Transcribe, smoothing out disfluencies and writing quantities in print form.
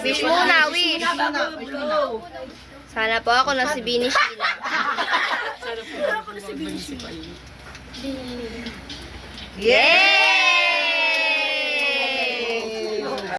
Wish muna, wish. Sana po ako na si Bini Sheila. Sana po ako na si Bini. Yay!